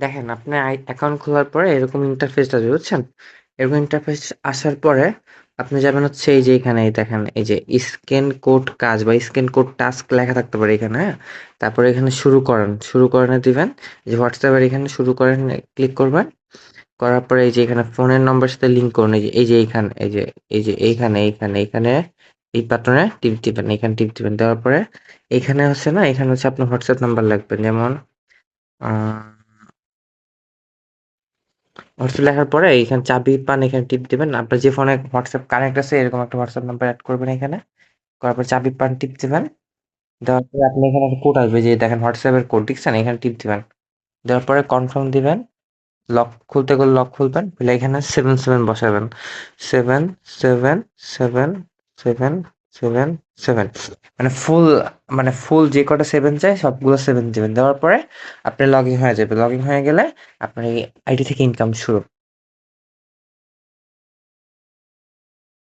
দেখেন আপনি অ্যাকাউন্ট খোলার পরে এরকম ইন্টারফেস আসবে বুঝছেন? এরকম ইন্টারফেস আসার পরে আপনি যাবেন হচ্ছে এই যে এখানে এই দেখেন এই যে স্ক্যান কোড কাজ বা স্ক্যান কোড টাস্ক লেখা থাকতে পারে এখানে, হ্যাঁ? তারপরে এখানে শুরু করেন দিবেন। যে হোয়াটসঅ্যাপের এখানে শুরু করেন ক্লিক করবেন। করার পরে এই যে এখানে ফোনের নম্বরের সাথে লিঙ্ক করুন। এই যে এইখানে এইখানে এই বাটনে টিপ দিবেন। এখানে টিপ দিবেন। দেওয়ার পরে এখানে হচ্ছে না এখানে হচ্ছে আপনার হোয়াটসঅ্যাপ নাম্বার লাগবে। যেমন আ হোয়াটসঅ্যাপ লেখার পরে এখানে চাবি পান এখানে টিপ দিবেন। আপনার যে ফোনে হোয়াটসঅ্যাপ কানেক্ট আছে এরকম একটা হোয়াটসঅ্যাপ নাম্বার এড করবেন এখানে। করার পর চাবি পান টিপ দিবেন। দেওয়ার পরে আপনি এখানে একটা কোড আসবে যে দেখেন হোয়াটসঅ্যাপের কোড দেখছেন? এখানে টিপ দিবেন। দেওয়ার পরে কনফার্ম দিবেন। লক খুলতে গেলে লক খুলবেন। খুলে এখানে 77 বসাবেন। 7 7 7 7 7 7 মানে ফুল ফুল যে কটা 7 চাই সবগুলো 7 দিবেন। দেওয়ার পরে আপনার লগইন হয়ে যাবে। লগইন হয়ে গেলে আপনার এই আইডি থেকে ইনকাম শুরু।